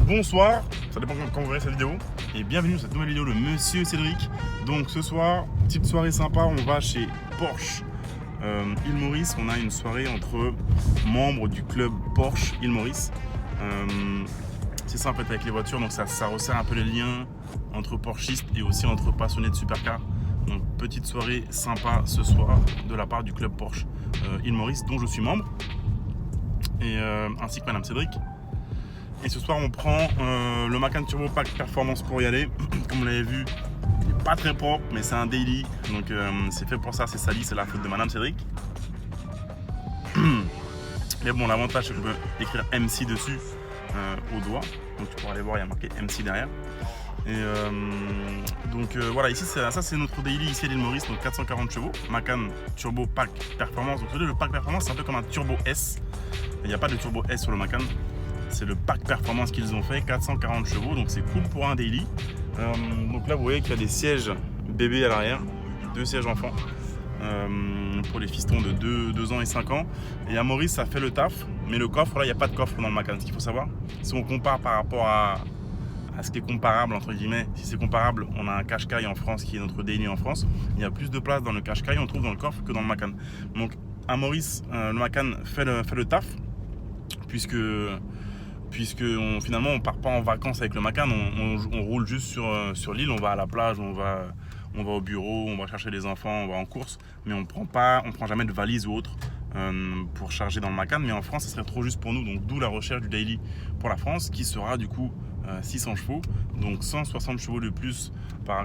bonsoir, ça dépend quand vous verrez cette vidéo. Et bienvenue sur cette nouvelle vidéo de Monsieur Cédric. Donc ce soir, petite soirée sympa, on va chez Porsche Île Maurice. On a une soirée entre membres du club Porsche Île Maurice. C'est ça en fait avec les voitures, donc ça resserre un peu les liens entre Porschistes et aussi entre passionnés de supercars. Donc petite soirée sympa ce soir de la part du club Porsche Île Maurice dont je suis membre. Et ainsi que Madame Cédric. Et ce soir on prend le Macan Turbo Pack Performance pour y aller. Comme vous l'avez vu, il n'est pas très propre mais c'est un daily, donc c'est fait pour ça, c'est sali, c'est la faute de Madame Cédric. Mais bon, l'avantage c'est qu'on peut écrire MC dessus au doigt, donc tu pourras aller voir, il y a marqué MC derrière. Et voilà, ici ça c'est notre daily ici à l'île Maurice, donc 440 chevaux, Macan Turbo Pack Performance. Donc le Pack Performance c'est un peu comme un Turbo S, il n'y a pas de Turbo S sur le Macan. C'est le pack performance qu'ils ont fait, 440 chevaux, donc c'est cool pour un daily. Donc là vous voyez qu'il y a des sièges bébés à l'arrière, 2 sièges enfants pour les fistons de 2 ans et 5 ans. Et à Maurice ça fait le taf, mais le coffre là il n'y a pas de coffre dans le Macan. Ce qu'il faut savoir, si on compare par rapport à ce qui est comparable entre guillemets, si c'est comparable, on a un Qashqai en France qui est notre daily en France. Il y a plus de place dans le Qashqai, on trouve dans le coffre que dans le Macan. Donc à Maurice, le Macan fait le taf, puisque finalement on part pas en vacances avec le Macan, on roule juste sur l'île, on va à la plage, on va au bureau, on va chercher les enfants, on va en course, mais on prend jamais de valise ou autre pour charger dans le Macan. Mais en France ça serait trop juste pour nous, donc d'où la recherche du daily pour la France qui sera du coup 600 chevaux, donc 160 chevaux de plus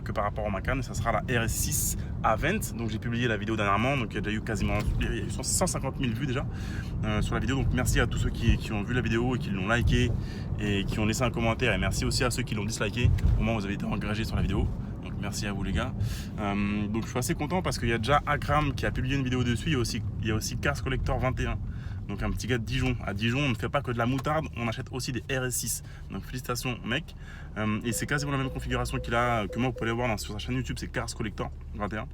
que par rapport au Macan, et ça sera la RS6 Avent. Donc j'ai publié la vidéo dernièrement, donc il y a déjà eu quasiment 150 000 vues déjà sur la vidéo. Donc merci à tous ceux qui ont vu la vidéo et qui l'ont liké et qui ont laissé un commentaire, et merci aussi à ceux qui l'ont disliké. Au moins vous avez été engagés sur la vidéo, donc merci à vous les gars. Donc je suis assez content parce qu'il y a déjà Akram qui a publié une vidéo dessus. Il y a aussi Cars Collector 21, donc un petit gars de Dijon. À Dijon, on ne fait pas que de la moutarde, on achète aussi des RS6. Donc félicitations mec. Et c'est quasiment la même configuration qu'il a, que moi vous pouvez aller voir sur sa chaîne YouTube, c'est Cars Collector 21.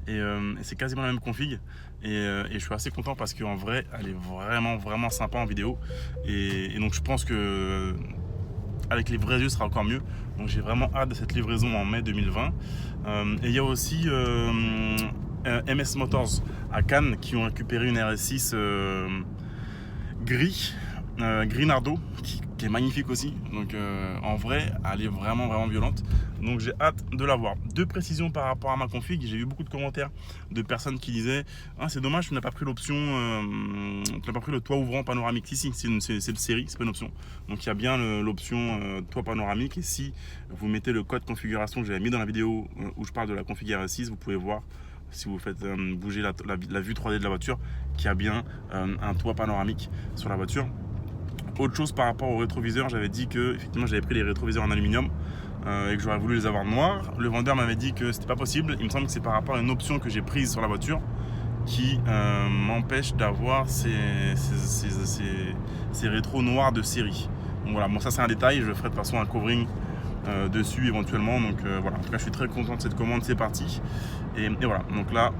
Et c'est quasiment la même config. Et je suis assez content parce qu'en vrai, elle est vraiment sympa en vidéo. Et donc je pense que avec les vrais yeux, ce sera encore mieux. Donc j'ai vraiment hâte de cette livraison en mai 2020. Et il y a aussi MS Motors à Cannes qui ont récupéré une RS6 gris Nardo qui est magnifique aussi. Donc en vrai elle est vraiment violente, donc j'ai hâte de la voir. Deux précisions par rapport à ma config, j'ai eu beaucoup de commentaires de personnes qui disaient ah, c'est dommage tu n'as pas pris l'option, tu n'as pas pris le toit ouvrant panoramique. Si, c'est une série, c'est pas une option. Donc il y a bien l'option toit panoramique, et si vous mettez le code configuration que j'avais mis dans la vidéo où je parle de la config RS6, vous pouvez voir, si vous faites bouger la vue 3D de la voiture, qu'il y a bien un toit panoramique sur la voiture. Autre chose par rapport aux rétroviseurs, j'avais dit que effectivement j'avais pris les rétroviseurs en aluminium et que j'aurais voulu les avoir noirs. Le vendeur m'avait dit que c'était pas possible. Il me semble que c'est par rapport à une option que j'ai prise sur la voiture qui m'empêche d'avoir ces rétros noirs de série. Donc voilà, bon ça c'est un détail, je ferai de toute façon un covering dessus éventuellement. Donc voilà, en tout cas je suis très content de cette commande, c'est parti. Et voilà, donc là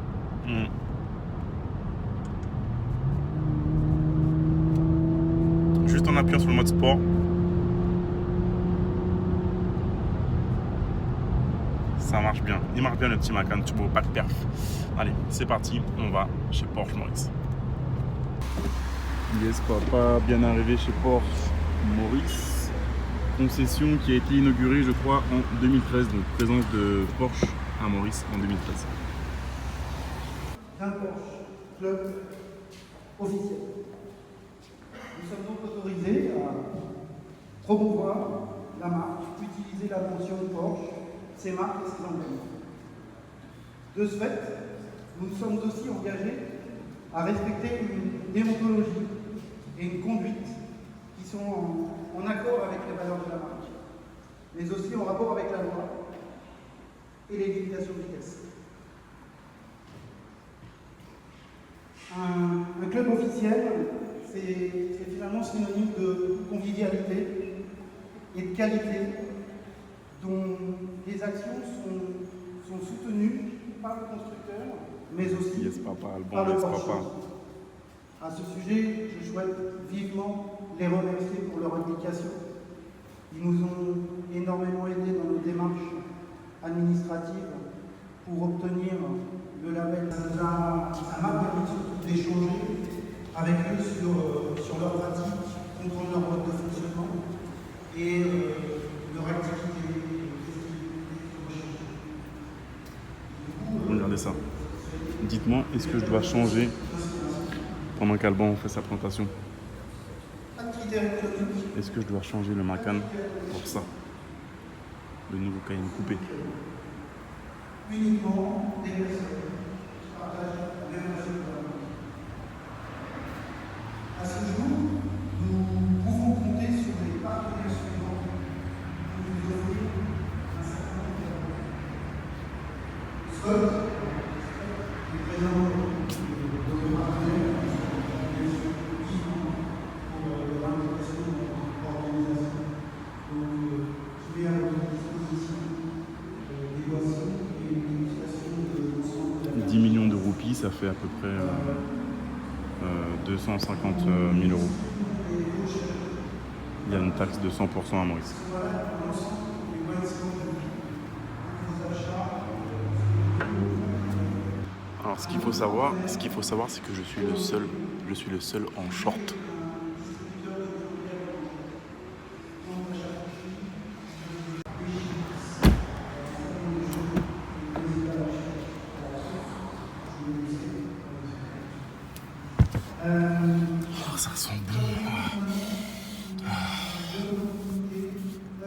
juste en appuyant sur le mode sport, ça marche bien. Il marche bien le petit Macan Turbo Pack Perf. Allez, c'est parti, on va chez Porsche Maurice. Yes papa, bien arrivé chez Porsche Maurice. Concession qui a été inaugurée je crois en 2013, donc présence de Porsche à Maurice en 2013. D'un Porsche Club officiel. Nous sommes donc autorisés à promouvoir la marque, utiliser la mention Porsche, ses marques et ses emblèmes. De ce fait, nous sommes aussi engagés à respecter une déontologie et une conduite qui sont en accord avec les valeurs de la marque, mais aussi en rapport avec la loi et les limitations de vitesse. Un club officiel, c'est finalement synonyme de convivialité et de qualité, dont les actions sont soutenues par le constructeur, mais aussi par le Porsche. À ce sujet, je souhaite vivement les remercier pour leur implication Ils nous ont énormément aidés dans nos démarches administratives pour obtenir le label. Ça m'a permis surtout d'échanger avec eux sur leur pratique, comprendre leur mode de fonctionnement et leur activité. Regardez ça. Dites-moi, est-ce que je dois changer pendant qu'Alban fait sa présentation? Est-ce que je dois changer le Macan pour ça? Le nouveau Cayenne coupé. Uniquement des personnes qui partagent la même chose. À ce jour, nous pouvons compter sur les partenaires suivants pour nous offrir un certain nombre de Scott, le président de nos partenaires, pour l'implication dans l'organisation. Donc, qui met à notre disposition des boissons et une dégustation de l'ensemble de la 10 millions de roupies, ça fait à peu près 250 000 euros. Il y a une taxe de 100% à Maurice. Alors ce qu'il faut savoir, c'est que je suis le seul en short. Oh, ça sent bon.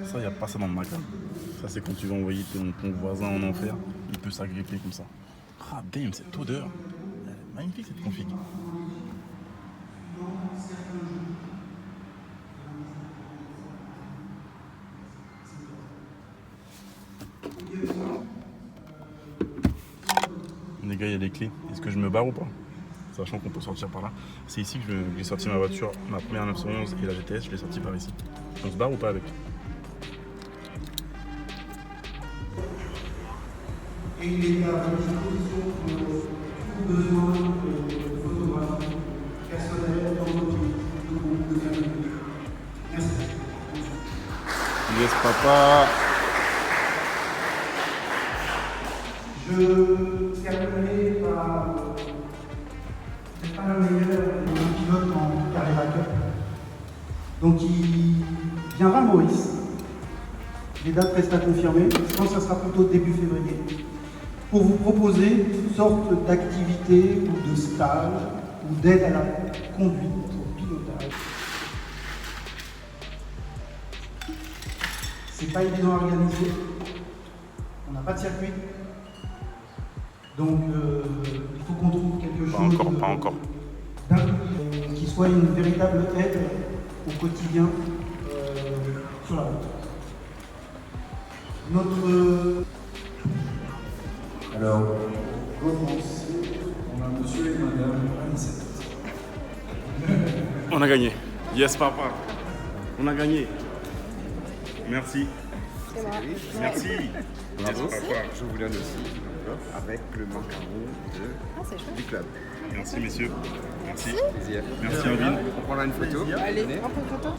Ça, y a pas ça dans le Macan. Ça, c'est quand tu vas envoyer ton voisin en enfer, il peut s'agripper comme ça. Ah, damn, cette odeur. Elle est magnifique, cette config. Les gars, il y a les clés. Est-ce que je me barre ou pas? Sachant qu'on peut sortir par là. C'est ici que j'ai sorti ma voiture, ma première 911 et la GTS, je l'ai sorti par ici. On se barre ou pas avec? Et il est à votre disposition pour tout besoin de photographie personnelle dans notre groupe de famille. Merci. Yes, papa. Je terminerai par c'est pas le meilleur pilote en Carrera Cup. Donc il viendra Maurice. Les dates restent à confirmer. Je pense que ça sera plutôt début février. Pour vous proposer toutes sortes d'activités ou de stages ou d'aide à la conduite au pilotage. C'est pas évident à organiser. On n'a pas de circuit. Donc il faut qu'on trouve quelque chose Pas encore. Qui soit une véritable aide au quotidien sur la route. Alors, commencer, on a monsieur et madame Anicette. On a gagné. Yes, papa. On a gagné. Merci. C'est moi. Merci. Bravo. Yes, papa. Je vous donne aussi avec le macaron C'est chouette. du club. Merci, messieurs. Merci. Plaisir. Merci, Alvin. On prendra une photo. Allez, un peu de photo.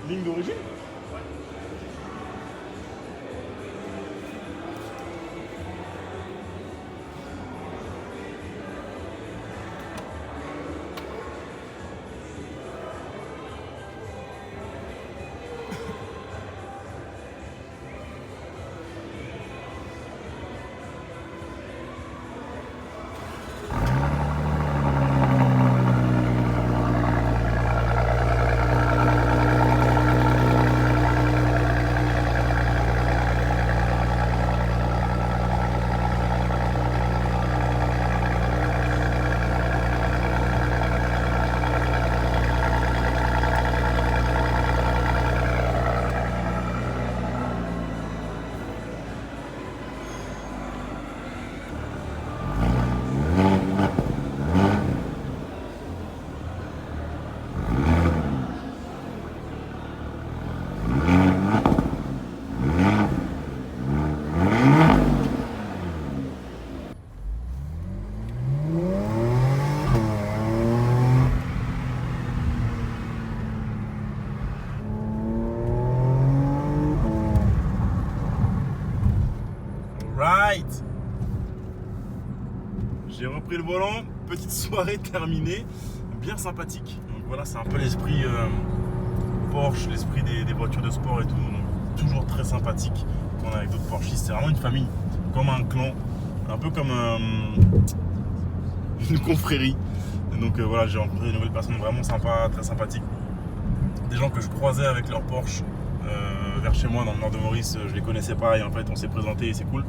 Ligne d'origine? Right. J'ai repris le volant, petite soirée terminée, bien sympathique. Donc voilà, c'est un peu l'esprit Porsche, l'esprit des voitures de sport et tout. Donc, toujours très sympathique quand on est avec d'autres Porschistes. C'est vraiment une famille, comme un clan, un peu comme une confrérie. Et donc voilà, j'ai rencontré de nouvelles personnes vraiment sympas, très sympathiques. Des gens que je croisais avec leur Porsche vers chez moi dans le nord de Maurice, je les connaissais pas et en fait on s'est présenté et c'est cool.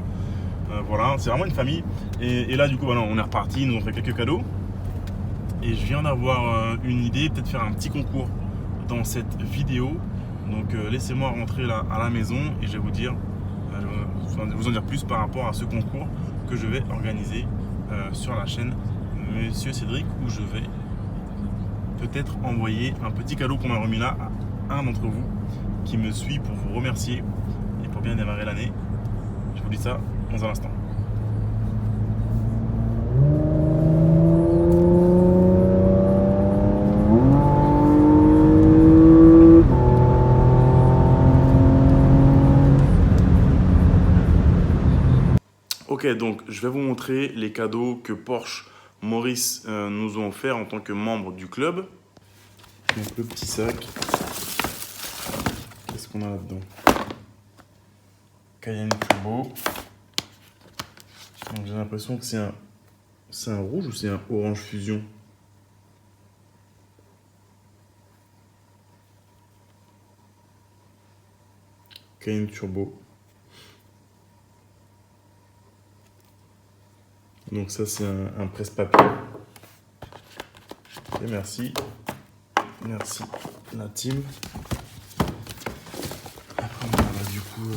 Voilà, c'est vraiment une famille. Et là du coup voilà, on est reparti, ils nous ont fait quelques cadeaux. Et je viens d'avoir une idée, peut-être faire un petit concours dans cette vidéo. Donc laissez-moi rentrer là à la maison et je vais vous dire, je vais vous en dire plus par rapport à ce concours que je vais organiser sur la chaîne Monsieur Cédric, où je vais peut-être envoyer un petit cadeau qu'on m'a remis là à un d'entre vous qui me suit pour vous remercier et pour bien démarrer l'année. Je vous dis ça dans un instant. Ok, donc je vais vous montrer les cadeaux que Porsche Maurice nous ont offert en tant que membre du club. Donc le petit sac. Qu'est-ce qu'on a là-dedans? Cayenne Turbo. Donc j'ai l'impression que c'est un rouge ou c'est un orange fusion? Cayenne Turbo. Donc ça c'est un presse-papier. Et merci. Merci la team. Après on a du coup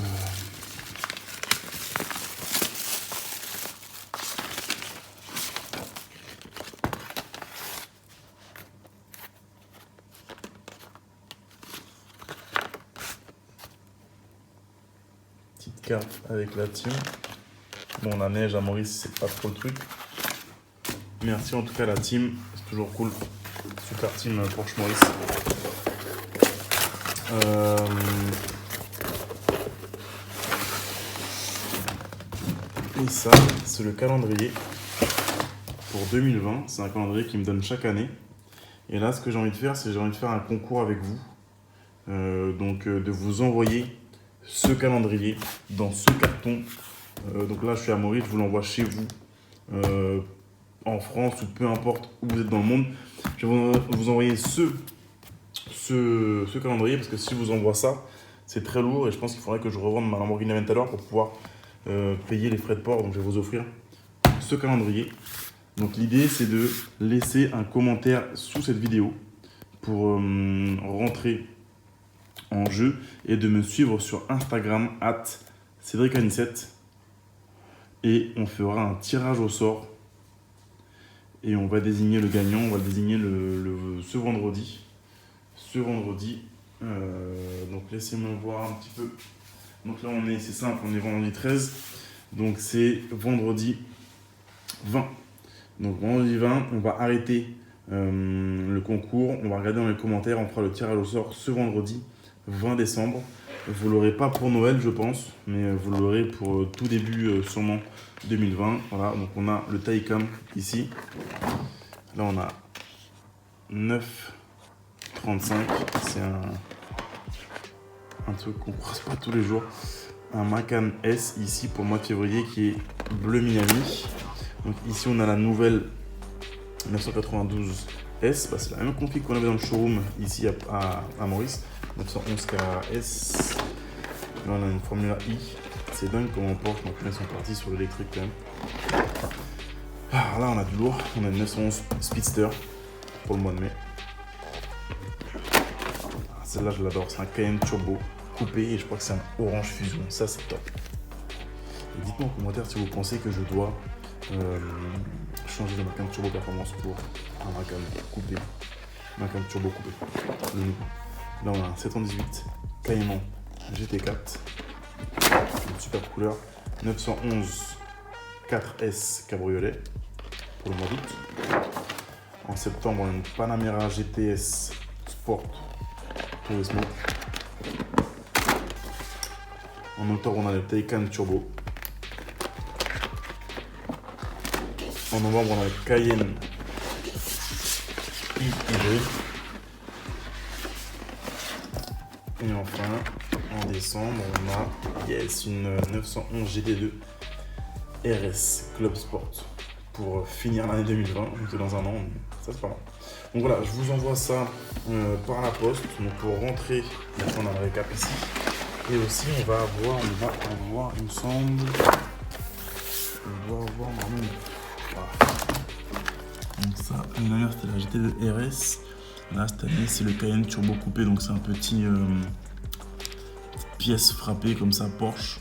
petite carte avec la team. Bon, la neige à Maurice, c'est pas trop le truc. Merci en tout cas la team, c'est toujours cool. Super team Porsche Maurice. Et ça, c'est le calendrier pour 2020. C'est un calendrier qui me donne chaque année. Et là, ce que j'ai envie de faire, c'est un concours avec vous. De vous envoyer ce calendrier dans ce carton. Donc là, je suis à Maurice, je vous l'envoie chez vous, en France ou peu importe où vous êtes dans le monde. Je vais vous envoyer ce calendrier parce que si je vous envoie ça, c'est très lourd et je pense qu'il faudrait que je revende ma Lamborghini Aventador pour pouvoir payer les frais de port. Donc je vais vous offrir ce calendrier. Donc l'idée, c'est de laisser un commentaire sous cette vidéo pour rentrer en jeu et de me suivre sur Instagram @CédricAnissette. Et on fera un tirage au sort et on va désigner le gagnant. On va le désigner ce vendredi. Donc laissez-moi voir un petit peu. Donc là c'est simple, on est vendredi 13. Donc c'est vendredi 20. Donc vendredi 20, on va arrêter le concours. On va regarder dans les commentaires, on fera le tirage au sort ce vendredi 20 décembre. Vous ne l'aurez pas pour Noël, je pense, mais vous l'aurez pour tout début, sûrement 2020. Voilà, donc on a le Taycan ici. Là, on a 9,35. C'est un truc qu'on ne croise pas tous les jours. Un Macan S ici pour le mois de février qui est bleu Miami. Donc ici, on a la nouvelle 992 S. Bah, c'est la même config qu'on avait dans le showroom ici à Maurice. 911 KS. Là on a une Formula I. C'est dingue comment Porsche, donc ils sont partis sur l'électrique quand même. Alors là on a du lourd. On a une 911 Speedster pour le mois de mai. Celle-là je l'adore. C'est un Cayenne Turbo coupé et je crois que c'est un orange fusion. Ça c'est top. Et dites-moi en commentaire si vous pensez que je dois changer de Macan Turbo Performance pour un Macan coupé. Macan Turbo coupé. Le nouveau. Là on a un 718 Cayman GT4, une super couleur, 911 4S cabriolet pour le mois d'août. En septembre on a une Panamera GTS Sport Tourismo. En octobre on a le Taycan Turbo. En novembre, on a le Cayenne hybride. Et enfin, en décembre, on a une 911 GT2 RS Club Sport pour finir l'année 2020. Donc c'est dans un an, ça c'est pas mal. Donc voilà, je vous envoie ça par la poste. Donc pour rentrer, maintenant on a le récap ici. Et aussi on va avoir, il me semble, on va avoir normalement. Voilà. Donc ça, l'année dernière c'était la GT2 RS. Là cette année c'est le Cayenne Turbo coupé, donc c'est un petit pièce frappée comme ça, Porsche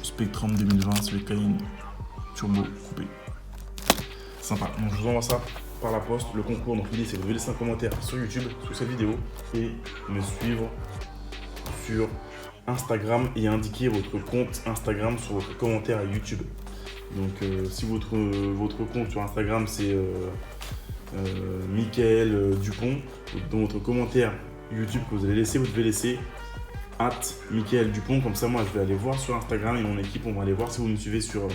Spectrum 2020, c'est le Cayenne Turbo coupé. Sympa. Donc je vous envoie ça par la poste. Le concours, donc l'idée c'est de laisser un commentaire sur YouTube sous cette vidéo et me suivre sur Instagram et indiquer votre compte Instagram sur votre commentaire à YouTube. Donc si votre compte sur Instagram c'est Michael Dupont, dans votre commentaire YouTube que vous allez laisser, vous devez laisser @Michael Dupont, comme ça moi je vais aller voir sur Instagram et mon équipe on va aller voir si vous me suivez sur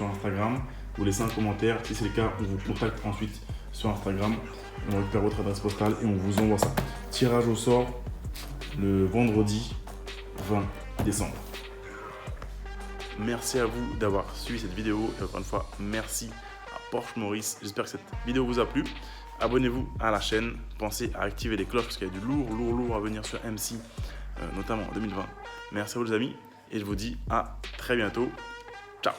Instagram. Vous laissez un commentaire, si c'est le cas on vous contacte ensuite sur Instagram, on récupère votre adresse postale et on vous envoie ça. Tirage au sort le vendredi 20 décembre. Merci à vous d'avoir suivi cette vidéo et encore une fois merci à Porsche Maurice. J'espère que cette vidéo vous a plu. Abonnez-vous à la chaîne, pensez à activer les cloches parce qu'il y a du lourd à venir sur MC, notamment en 2020. Merci à vous les amis et je vous dis à très bientôt. Ciao.